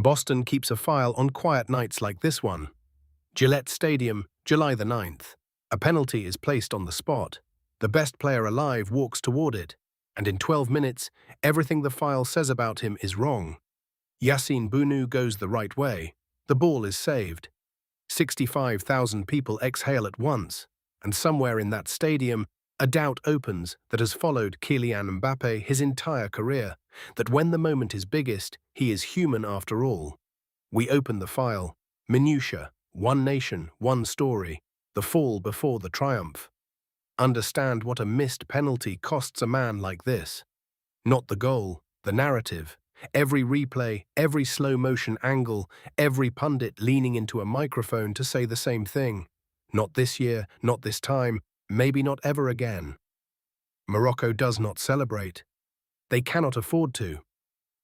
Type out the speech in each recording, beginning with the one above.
Boston keeps a file on quiet nights like this one. Gillette Stadium, July the 9th. A penalty is placed on the spot. The best player alive walks toward it, and in 12 minutes, everything the file says about him is wrong. Yassine Bounou goes the right way. The ball is saved. 65,000 people exhale at once, and somewhere in that stadium, a doubt opens that has followed Kylian Mbappé his entire career, that when the moment is biggest, he is human after all. We open the file. Minutiae. One nation, one story. The fall before the triumph. Understand what a missed penalty costs a man like this. Not the goal, the narrative. Every replay, every slow-motion angle, every pundit leaning into a microphone to say the same thing. Not this year, not this time, maybe not ever again. Morocco does not celebrate. They cannot afford to.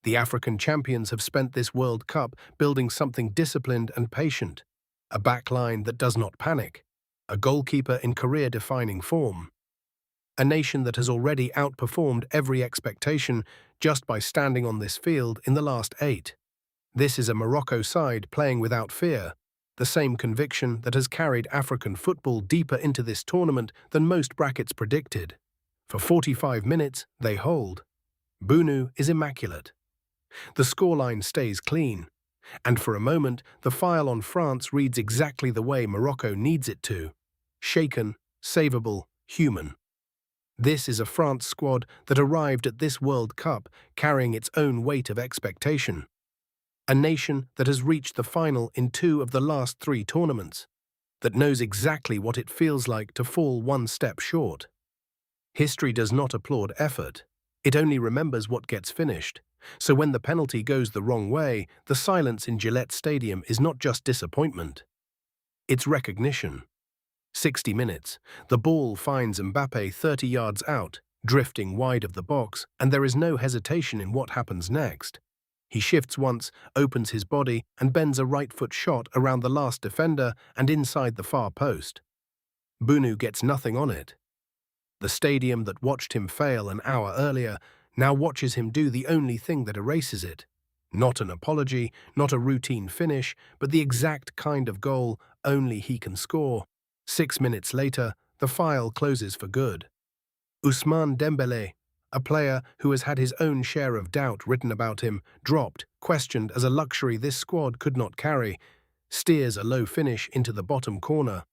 The African champions have spent this World Cup building something disciplined and patient. A backline that does not panic. A goalkeeper in career-defining form. A nation that has already outperformed every expectation just by standing on this field in the last 8. This is a Morocco side playing without fear, the same conviction that has carried African football deeper into this tournament than most brackets predicted. For 45 minutes, they hold. Bounou is immaculate. The scoreline stays clean, and for a moment, the file on France reads exactly the way Morocco needs it to. Shaken, savable, human. This is a France squad that arrived at this World Cup carrying its own weight of expectation. A nation that has reached the final in 2 of the last 3 tournaments, that knows exactly what it feels like to fall one step short. History does not applaud effort. It only remembers what gets finished. So when the penalty goes the wrong way, the silence in Gillette Stadium is not just disappointment. It's recognition. 60 minutes. The ball finds Mbappé 30 yards out, drifting wide of the box, and there is no hesitation in what happens next. He shifts once, opens his body, and bends a right-foot shot around the last defender and inside the far post. Bounou gets nothing on it. The stadium that watched him fail an hour earlier now watches him do the only thing that erases it. Not an apology, not a routine finish, but the exact kind of goal only he can score. 6 minutes later, the file closes for good. Ousmane Dembélé, a player who has had his own share of doubt written about him, dropped, questioned as a luxury this squad could not carry, steers a low finish into the bottom corner.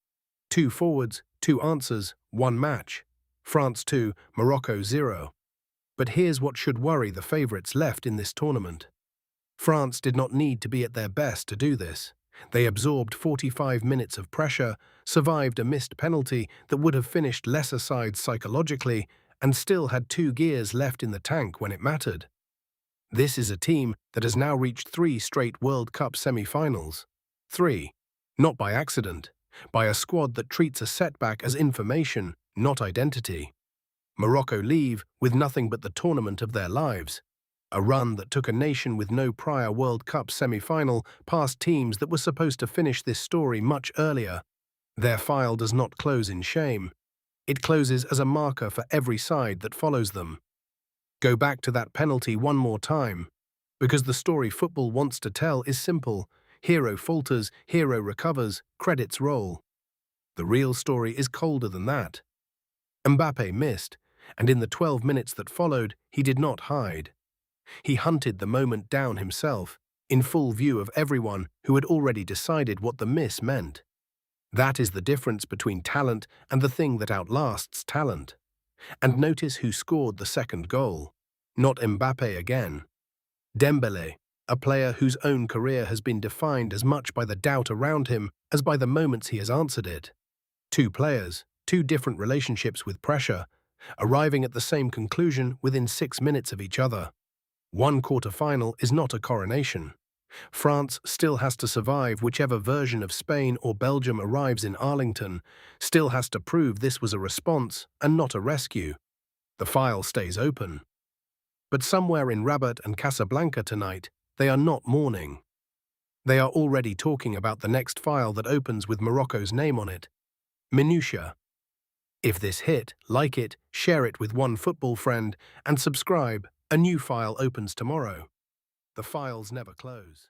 2 forwards, 2 answers, 1 match. France 2, Morocco 0. But here's what should worry the favourites left in this tournament. France did not need to be at their best to do this. They absorbed 45 minutes of pressure, survived a missed penalty that would have finished lesser sides psychologically, and still had 2 gears left in the tank when it mattered. This is a team that has now reached 3 straight World Cup semi-finals. 3. Not by accident, by a squad that treats a setback as information, not identity. Morocco leave with nothing but the tournament of their lives. A run that took a nation with no prior World Cup semi-final past teams that were supposed to finish this story much earlier. Their file does not close in shame. It closes as a marker for every side that follows them. Go back to that penalty one more time, because the story football wants to tell is simple. Hero falters, hero recovers, credits roll. The real story is colder than that. Mbappé missed, and in the 12 minutes that followed, he did not hide. He hunted the moment down himself, in full view of everyone who had already decided what the miss meant. That is the difference between talent and the thing that outlasts talent. And notice who scored the second goal. Not Mbappé again. Dembele, a player whose own career has been defined as much by the doubt around him as by the moments he has answered it. 2 players, 2 different relationships with pressure, arriving at the same conclusion within 6 minutes of each other. 1 quarter-final is not a coronation. France still has to survive whichever version of Spain or Belgium arrives in Arlington, still has to prove this was a response and not a rescue. The file stays open. But somewhere in Rabat and Casablanca tonight, they are not mourning. They are already talking about the next file that opens with Morocco's name on it. Minutiae. If this hit, like it, share it with one football friend, and subscribe. A new file opens tomorrow. The files never close.